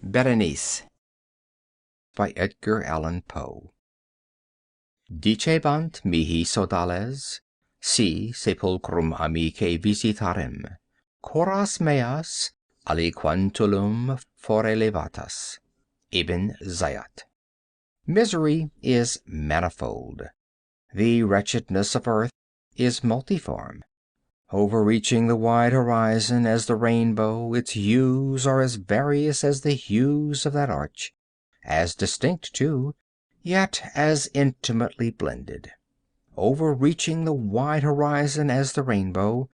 Berenice by Edgar Allan Poe. Dicebant mihi sodales, si sepulchrum amicae visitarem, coras meas aliquantulum fore levatas. Ibn Zayat. Misery is manifold. The wretchedness of earth is multiform. Overreaching the wide horizon as the rainbow, its hues are as various as the hues of that arch, as distinct, too, yet as intimately blended. Overreaching the wide horizon as the rainbow,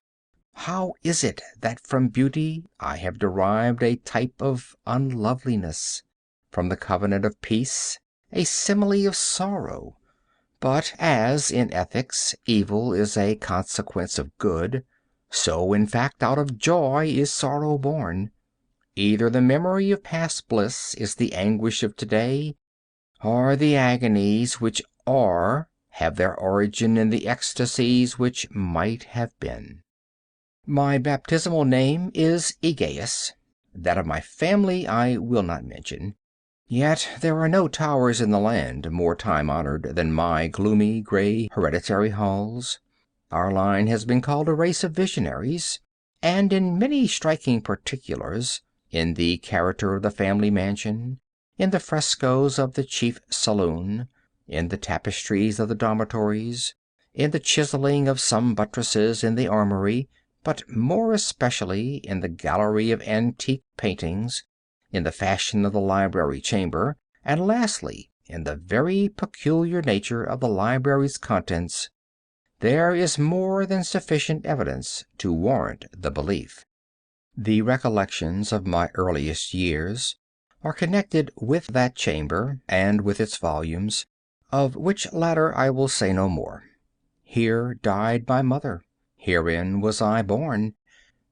how is it that from beauty I have derived a type of unloveliness, from the covenant of peace a simile of sorrow? But as, in ethics, evil is a consequence of good, so in fact out of joy is sorrow born. Either the memory of past bliss is the anguish of today, or the agonies which are have their origin in the ecstasies which might have been. My baptismal name is Egaeus. That of my family I will not mention. Yet there are no towers in the land more time-honored than my gloomy, gray, hereditary halls. Our line has been called a race of visionaries, and in many striking particulars, in the character of the family mansion, in the frescoes of the chief saloon, in the tapestries of the dormitories, in the chiseling of some buttresses in the armory, but more especially in the gallery of antique paintings, in the fashion of the library chamber, and lastly, in the very peculiar nature of the library's contents, there is more than sufficient evidence to warrant the belief. The recollections of my earliest years are connected with that chamber and with its volumes, of which latter I will say no more. Here died my mother. Herein was I born.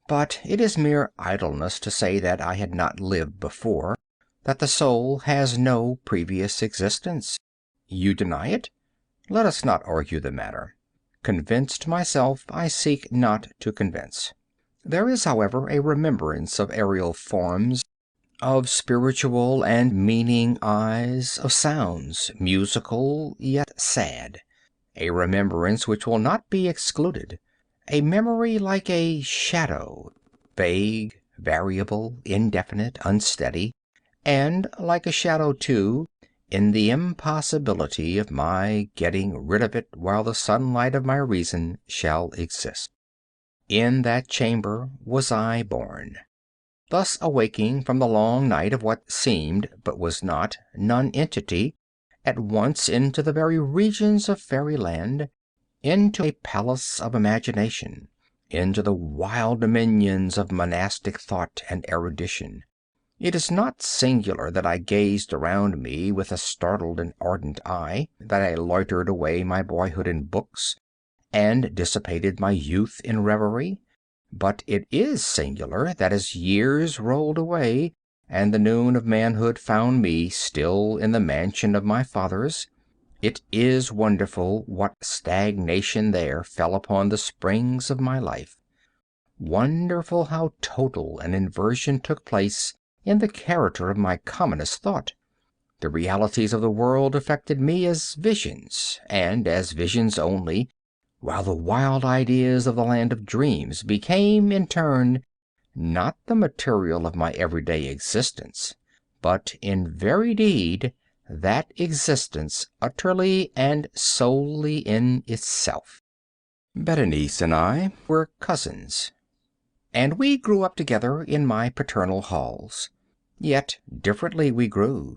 But it is mere idleness to say that I had not lived before, that the soul has no previous existence. You deny it? Let us not argue the matter. Convinced myself, I seek not to convince. There is, however, a remembrance of aerial forms, of spiritual and meaning eyes, of sounds, musical yet sad, a remembrance which will not be excluded. A memory like a shadow, vague, variable, indefinite, unsteady, and like a shadow, too, in the impossibility of my getting rid of it while the sunlight of my reason shall exist. In that chamber was I born. Thus awaking from the long night of what seemed, but was not, nonentity, at once into the very regions of fairyland, into a palace of imagination, into the wild dominions of monastic thought and erudition. It is not singular that I gazed around me with a startled and ardent eye, that I loitered away my boyhood in books, and dissipated my youth in reverie. But it is singular that as years rolled away, and the noon of manhood found me still in the mansion of my fathers, it is wonderful what stagnation there fell upon the springs of my life. Wonderful how total an inversion took place in the character of my commonest thought. The realities of the world affected me as visions, and as visions only, while the wild ideas of the land of dreams became, in turn, not the material of my everyday existence, but in very deed that existence utterly and solely in itself. Berenice and I were cousins, and we grew up together in my paternal halls. Yet differently we grew.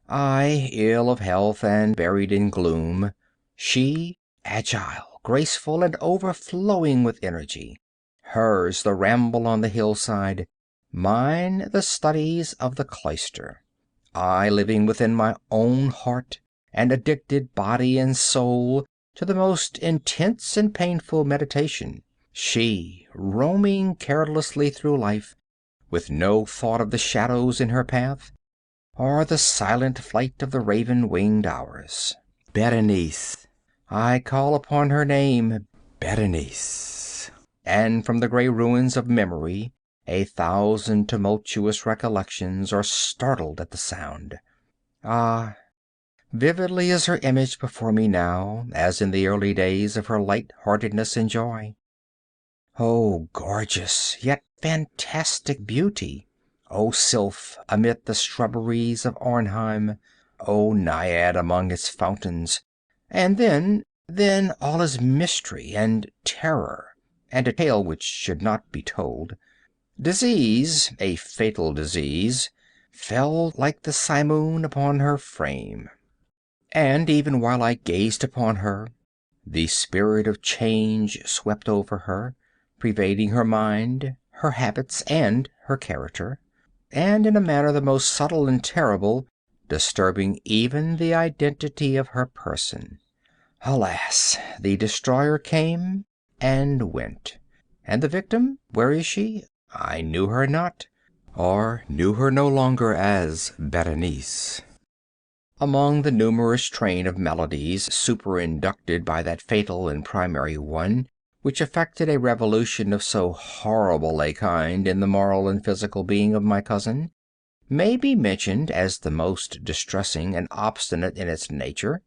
I, ill of health and buried in gloom; she, agile, graceful, and overflowing with energy. Hers the ramble on the hillside, mine the studies of the cloister. I living within my own heart, and addicted body and soul to the most intense and painful meditation; she roaming carelessly through life, with no thought of the shadows in her path, or the silent flight of the raven-winged hours. Berenice! I call upon her name, Berenice! And from the gray ruins of memory 1,000 tumultuous recollections are startled at the sound. Ah, vividly is her image before me now, as in the early days of her light-heartedness and joy. O gorgeous, yet fantastic beauty! O sylph amid the shrubberies of Arnheim! O naiad among its fountains! And then all is mystery and terror, and a tale which should not be told. Disease, a fatal disease, fell like the simoon upon her frame. And even while I gazed upon her, the spirit of change swept over her, pervading her mind, her habits, and her character, and in a manner the most subtle and terrible, disturbing even the identity of her person. Alas, the destroyer came and went. And the victim, where is she? I knew her not, or knew her no longer as Berenice. Among the numerous train of maladies superinducted by that fatal and primary one, which effected a revolution of so horrible a kind in the moral and physical being of my cousin, may be mentioned as the most distressing and obstinate in its nature,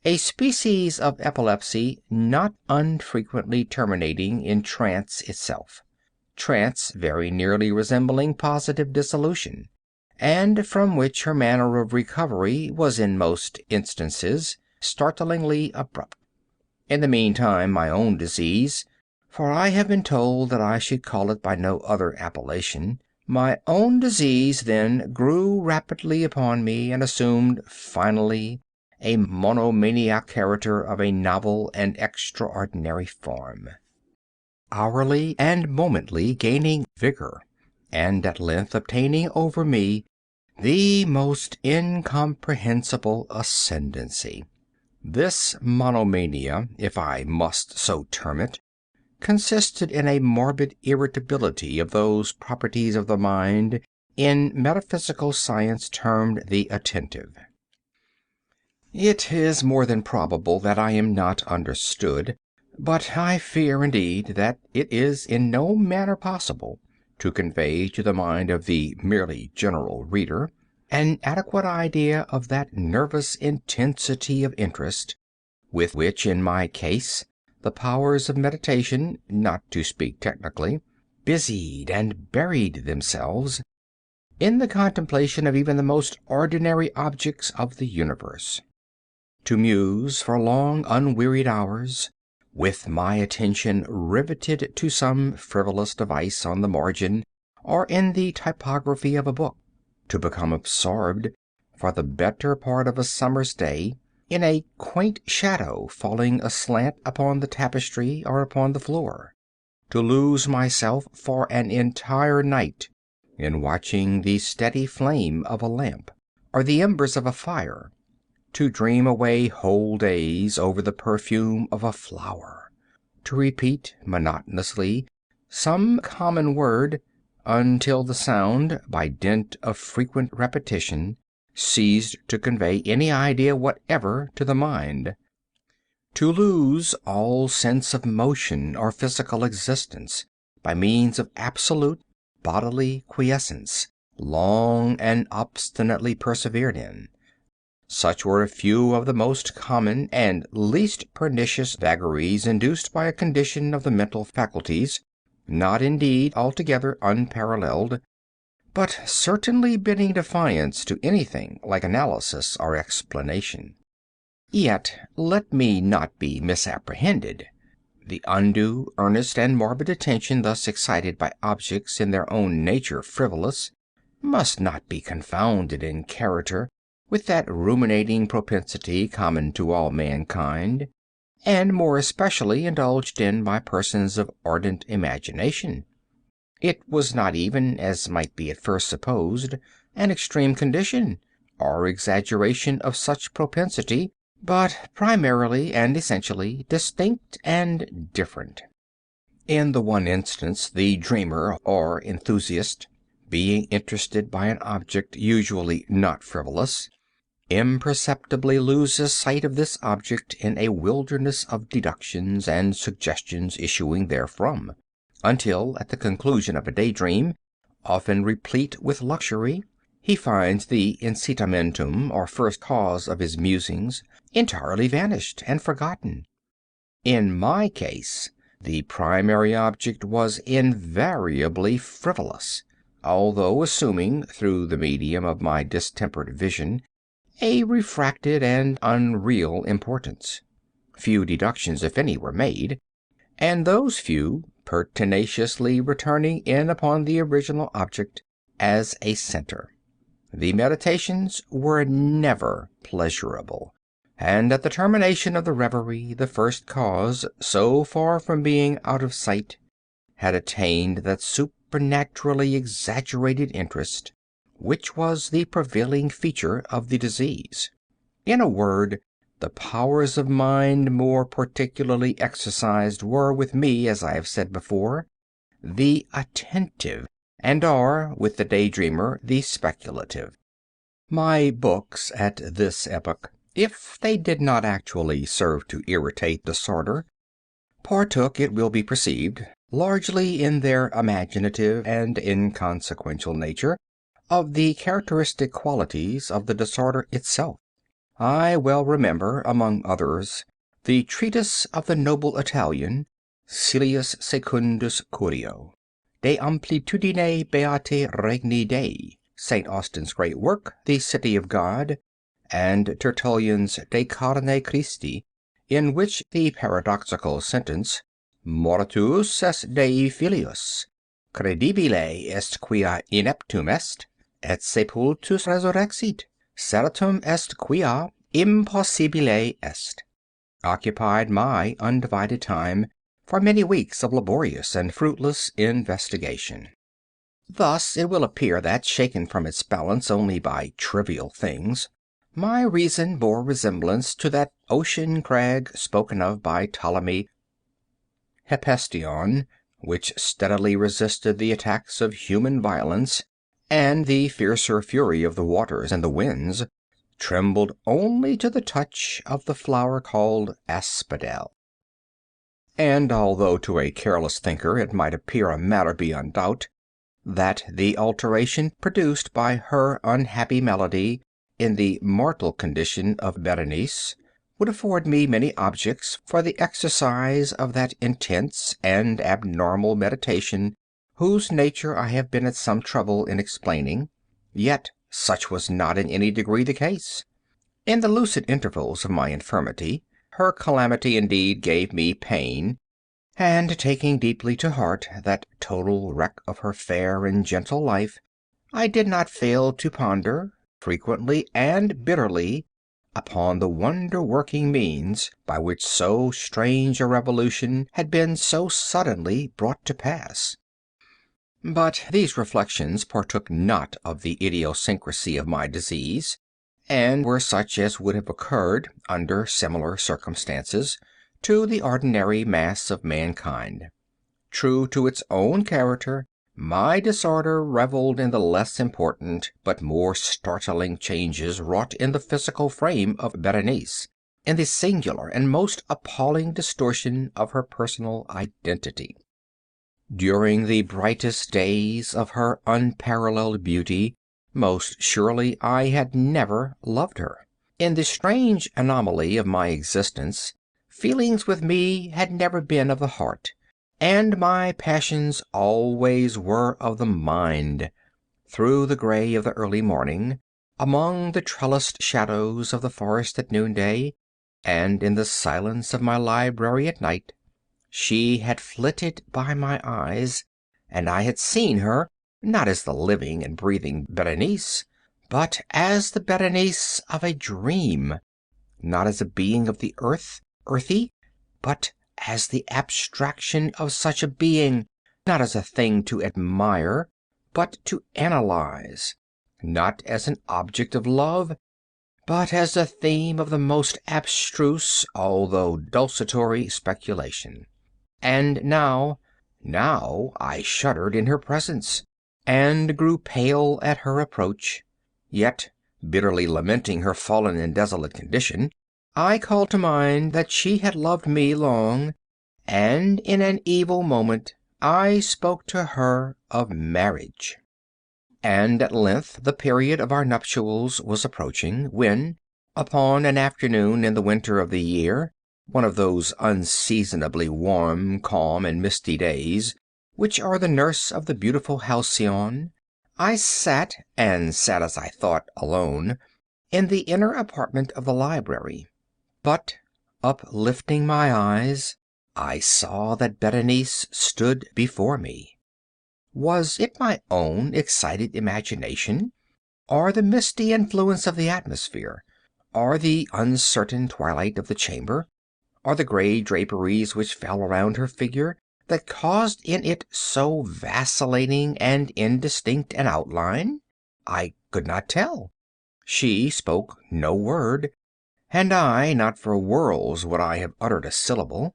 a species of epilepsy not unfrequently terminating in trance itself, trance very nearly resembling positive dissolution, and from which her manner of recovery was in most instances startlingly abrupt. In the meantime my own disease, for I have been told that I should call it by no other appellation, my own disease then grew rapidly upon me and assumed finally a monomaniac character of a novel and extraordinary form, hourly and momently gaining vigor, and at length obtaining over me the most incomprehensible ascendancy. This monomania, if I must so term it, consisted in a morbid irritability of those properties of the mind in metaphysical science termed the attentive. It is more than probable that I am not understood, but I fear indeed that it is in no manner possible to convey to the mind of the merely general reader an adequate idea of that nervous intensity of interest with which, in my case, the powers of meditation, not to speak technically, busied and buried themselves in the contemplation of even the most ordinary objects of the universe. To muse for long unwearied hours, with my attention riveted to some frivolous device on the margin or in the typography of a book, to become absorbed, for the better part of a summer's day, in a quaint shadow falling aslant upon the tapestry or upon the floor, to lose myself for an entire night in watching the steady flame of a lamp or the embers of a fire, to dream away whole days over the perfume of a flower, to repeat monotonously some common word until the sound, by dint of frequent repetition, ceased to convey any idea whatever to the mind, to lose all sense of motion or physical existence by means of absolute bodily quiescence, long and obstinately persevered in. Such were a few of the most common and least pernicious vagaries induced by a condition of the mental faculties, not indeed altogether unparalleled, but certainly bidding defiance to anything like analysis or explanation. Yet let me not be misapprehended. The undue, earnest, and morbid attention thus excited by objects in their own nature frivolous, must not be confounded in character with that ruminating propensity common to all mankind, and more especially indulged in by persons of ardent imagination. It was not even, as might be at first supposed, an extreme condition, or exaggeration of such propensity, but primarily and essentially distinct and different. In the one instance, the dreamer or enthusiast, being interested by an object usually not frivolous, imperceptibly loses sight of this object in a wilderness of deductions and suggestions issuing therefrom, until at the conclusion of a daydream often replete with luxury, he finds the incitamentum, or first cause of his musings, entirely vanished and forgotten. In my case, the primary object was invariably frivolous, although assuming, through the medium of my distempered vision, a refracted and unreal importance. Few deductions, if any, were made, and those few pertinaciously returning in upon the original object as a center. The meditations were never pleasurable, and at the termination of the reverie the first cause, so far from being out of sight, had attained that supernaturally exaggerated interest which was the prevailing feature of the disease. In a word, the powers of mind more particularly exercised were with me, as I have said before, the attentive, and are, with the daydreamer, the speculative. My books at this epoch, if they did not actually serve to irritate disorder, partook, it will be perceived, largely in their imaginative and inconsequential nature, of the characteristic qualities of the disorder itself. I well remember, among others, the treatise of the noble Italian, Silius Secundus Curio, De Amplitudine Beati Regni Dei, St. Austin's great work, The City of God, and Tertullian's De Carne Christi, in which the paradoxical sentence, Mortus est Dei filius, credibile est quia ineptum est, et sepultus resurrexit, certum est quia impossibile est, occupied my undivided time for many weeks of laborious and fruitless investigation. Thus it will appear that, shaken from its balance only by trivial things, my reason bore resemblance to that ocean crag spoken of by Ptolemy Hephaestion, which steadily resisted the attacks of human violence, and the fiercer fury of the waters and the winds trembled only to the touch of the flower called asphodel. And although to a careless thinker it might appear a matter beyond doubt that the alteration produced by her unhappy malady in the mortal condition of Berenice would afford me many objects for the exercise of that intense and abnormal meditation whose nature I have been at some trouble in explaining, yet such was not in any degree the case. In the lucid intervals of my infirmity, her calamity indeed gave me pain, and taking deeply to heart that total wreck of her fair and gentle life, I did not fail to ponder, frequently and bitterly, upon the wonder-working means by which so strange a revolution had been so suddenly brought to pass. But these reflections partook not of the idiosyncrasy of my disease, and were such as would have occurred, under similar circumstances, to the ordinary mass of mankind. True to its own character, my disorder revelled in the less important but more startling changes wrought in the physical frame of Berenice, in the singular and most appalling distortion of her personal identity. During the brightest days of her unparalleled beauty, most surely I had never loved her. In the strange anomaly of my existence, feelings with me had never been of the heart, and my passions always were of the mind. Through the gray of the early morning, among the trellised shadows of the forest at noonday, and in the silence of my library at night, she had flitted by my eyes, and I had seen her, not as the living and breathing Berenice, but as the Berenice of a dream, not as a being of the earthy, but as the abstraction of such a being, not as a thing to admire, but to analyze, not as an object of love, but as the theme of the most abstruse, although desultory speculation. And now I shuddered in her presence, and grew pale at her approach. Yet, bitterly lamenting her fallen and desolate condition, I called to mind that she had loved me long, and in an evil moment I spoke to her of marriage. And at length the period of our nuptials was approaching, when, upon an afternoon in the winter of the year, one of those unseasonably warm, calm, and misty days which are the nurse of the beautiful halcyon, I sat, and sat as I thought, alone, in the inner apartment of the library. But, uplifting my eyes, I saw that Berenice stood before me. Was it my own excited imagination, or the misty influence of the atmosphere, or the uncertain twilight of the chamber, or the gray draperies which fell around her figure, that caused in it so vacillating and indistinct an outline? I could not tell. She spoke no word, and I, not for worlds would I have uttered a syllable.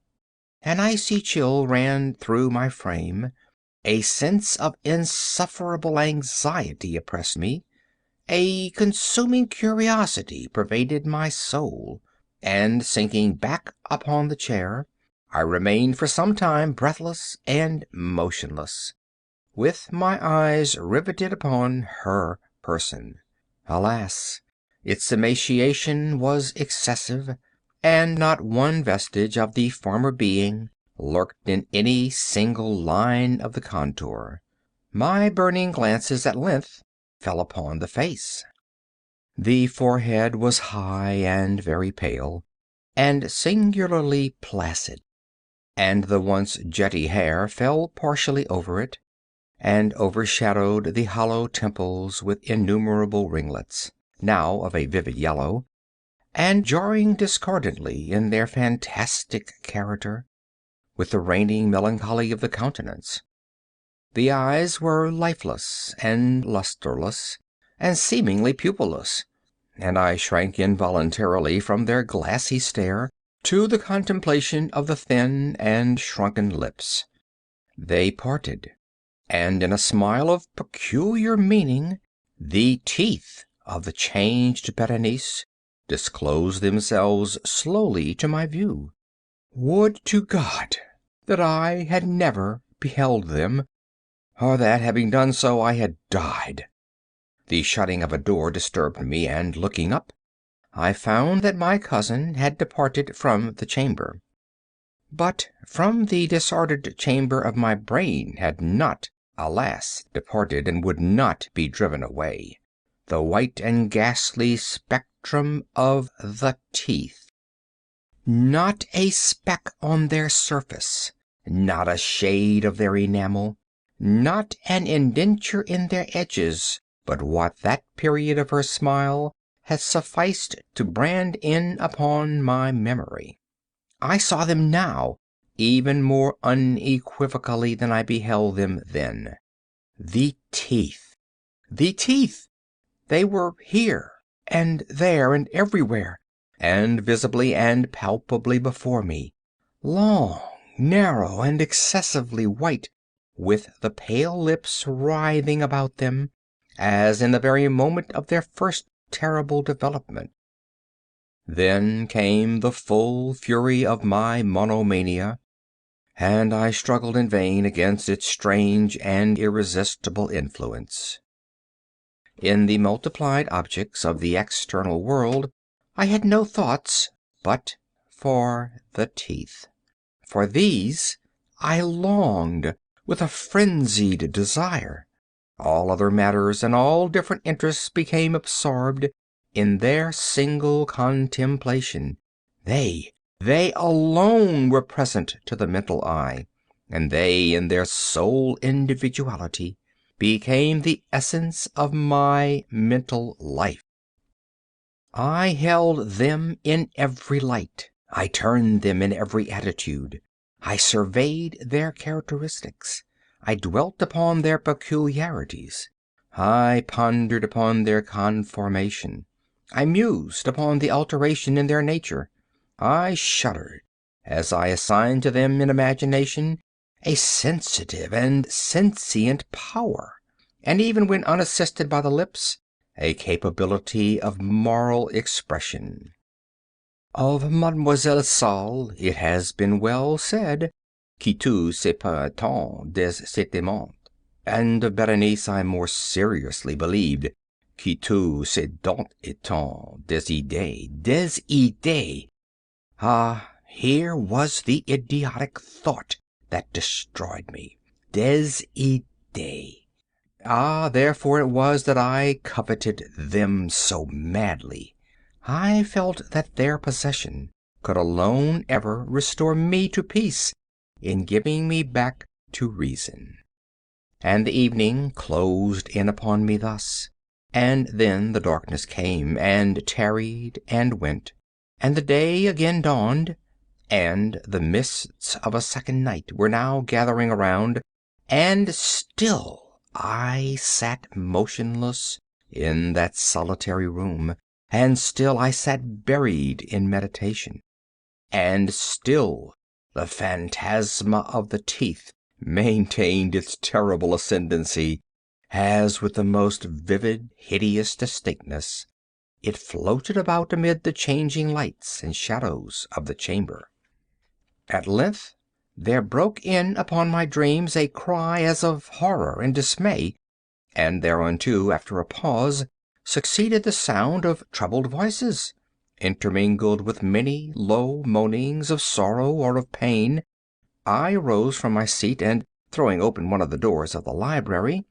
An icy chill ran through my frame. A sense of insufferable anxiety oppressed me. A consuming curiosity pervaded my soul, and sinking back upon the chair, I remained for some time breathless and motionless, with my eyes riveted upon her person. Alas, its emaciation was excessive, and not one vestige of the former being lurked in any single line of the contour. My burning glances at length fell upon the face. The forehead was high and very pale, and singularly placid, and the once jetty hair fell partially over it, and overshadowed the hollow temples with innumerable ringlets, now of a vivid yellow, and jarring discordantly in their fantastic character with the reigning melancholy of the countenance. The eyes were lifeless and lustreless, and seemingly pupilless, and I shrank involuntarily from their glassy stare to the contemplation of the thin and shrunken lips. They parted, and in a smile of peculiar meaning, the teeth of the changed Berenice disclosed themselves slowly to my view. Would to God that I had never beheld them, or that, having done so, I had died! The shutting of a door disturbed me, and, looking up, I found that my cousin had departed from the chamber. But from the disordered chamber of my brain had not, alas, departed, and would not be driven away, the white and ghastly spectrum of the teeth. Not a speck on their surface, not a shade of their enamel, not an indenture in their edges, but what that period of her smile had sufficed to brand in upon my memory. I saw them now even more unequivocally than I beheld them then. The teeth! The teeth! They were here, and there, and everywhere, and visibly and palpably before me, long, narrow, and excessively white, with the pale lips writhing about them, as in the very moment of their first terrible development. Then came the full fury of my monomania, and I struggled in vain against its strange and irresistible influence. In the multiplied objects of the external world I had no thoughts but for the teeth. For these I longed with a frenzied desire. All other matters and all different interests became absorbed in their single contemplation. They alone were present to the mental eye, and they, in their sole individuality, became the essence of my mental life. I held them in every light. I turned them in every attitude. I surveyed their characteristics. I dwelt upon their peculiarities. I pondered upon their conformation. I mused upon the alteration in their nature. I shuddered as I assigned to them in imagination a sensitive and sentient power, and even when unassisted by the lips, a capability of moral expression. Of Mademoiselle Salle it has been well said, qui tout c'est pas tant des sentiments. And of Berenice I more seriously believed, qui tout ce dont étant des idées, des idées. Ah, here was the idiotic thought that destroyed me. Des idées. Ah, therefore it was that I coveted them so madly. I felt that their possession could alone ever restore me to peace in giving me back to reason. And the evening closed in upon me thus, and then the darkness came, and tarried, and went, and the day again dawned, and the mists of a second night were now gathering around, and still I sat motionless in that solitary room, and still I sat buried in meditation, and still the phantasma of the teeth maintained its terrible ascendancy, as with the most vivid, hideous distinctness it floated about amid the changing lights and shadows of the chamber. At length there broke in upon my dreams a cry as of horror and dismay, and thereunto, after a pause, succeeded the sound of troubled voices, intermingled with many low moanings of sorrow or of pain. I rose from my seat, and, throwing open one of the doors of the library,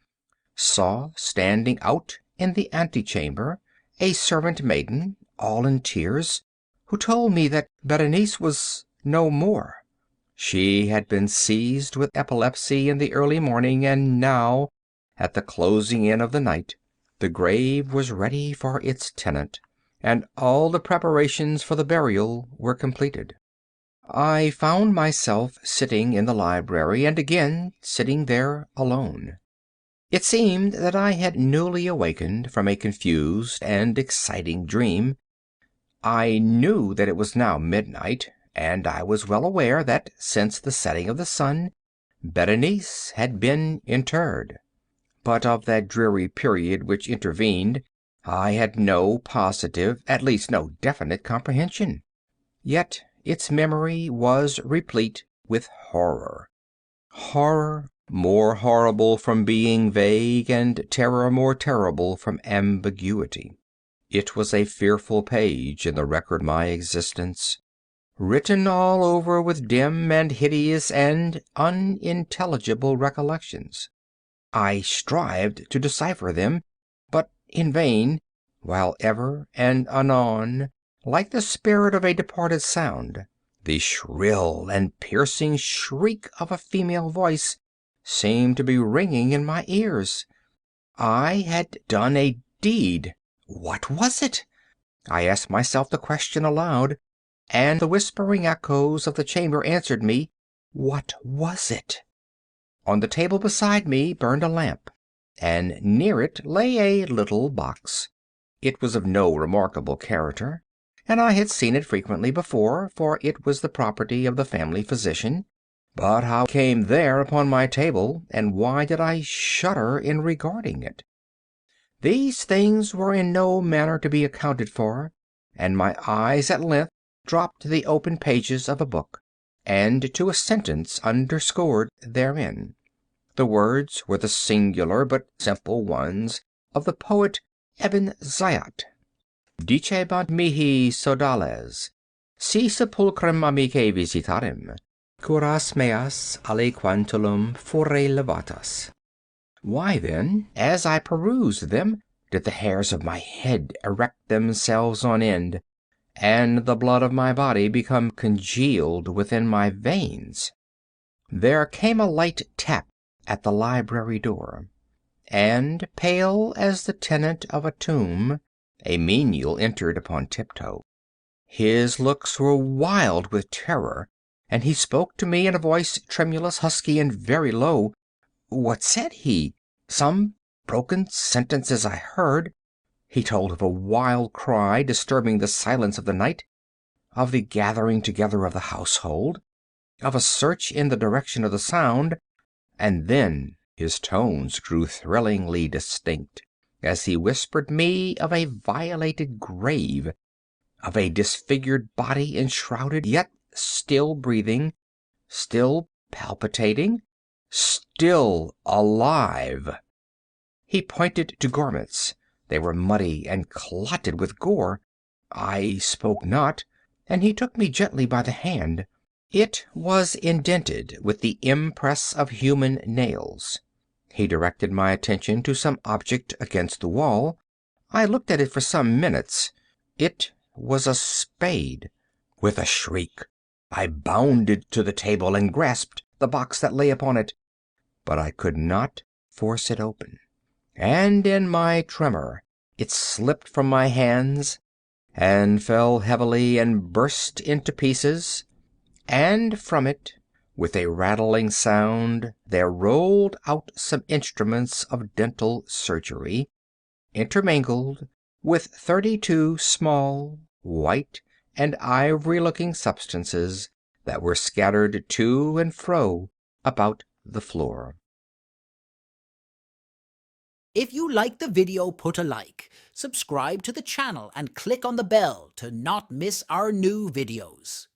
saw standing out in the antechamber a servant maiden, all in tears, who told me that Berenice was no more. She had been seized with epilepsy in the early morning, and now, at the closing in of the night, the grave was ready for its tenant, and all the preparations for the burial were completed. I found myself sitting in the library, and again sitting there alone. It seemed that I had newly awakened from a confused and exciting dream. I knew that it was now midnight, and I was well aware that since the setting of the sun Berenice had been interred. But of that dreary period which intervened I had no positive, at least no definite comprehension. Yet its memory was replete with horror. Horror more horrible from being vague, and terror more terrible from ambiguity. It was a fearful page in the record of my existence, written all over with dim and hideous and unintelligible recollections. I strived to decipher them, but in vain, while ever and anon, like the spirit of a departed sound, the shrill and piercing shriek of a female voice seemed to be ringing in my ears. I had done a deed. What was it? I asked myself the question aloud, and the whispering echoes of the chamber answered me. What was it? On the table beside me burned a lamp, and near it lay a little box. It was of no remarkable character, and I had seen it frequently before, for it was the property of the family physician. But how it came there upon my table, and why did I shudder in regarding it? These things were in no manner to be accounted for, and my eyes at length dropped to the open pages of a book, and to a sentence underscored therein. The words were the singular but simple ones of the poet Ibn Zayat. Dicebant mihi sodales, si sepulcrum amicae visitarem, curas meas aliquantulum fore levatas. Why, then, as I perused them, did the hairs of my head erect themselves on end, and the blood of my body become congealed within my veins? There came a light tap at the library door, and, pale as the tenant of a tomb, a menial entered upon tiptoe. His looks were wild with terror, and he spoke to me in a voice tremulous, husky, and very low. What said he? Some broken sentences I heard. He told of a wild cry disturbing the silence of the night, of the gathering together of the household, of a search in the direction of the sound, and then his tones grew thrillingly distinct as he whispered me of a violated grave, of a disfigured body enshrouded, yet still breathing, still palpitating, Still alive! He pointed to garments. They were muddy and clotted with gore. I spoke not, and he took me gently by the hand. It was indented with the impress of human nails. He directed my attention to some object against the wall. I looked at it for some minutes. It was a spade. With a shriek, I bounded to the table and grasped the box that lay upon it. But I could not force it open, and in my tremor it slipped from my hands and fell heavily and burst into pieces, and from it, with a rattling sound, there rolled out some instruments of dental surgery, intermingled with 32 small, white, and ivory-looking substances that were scattered to and fro about the floor. If you liked the video, put a like, subscribe to the channel, and click on the bell to not miss our new videos.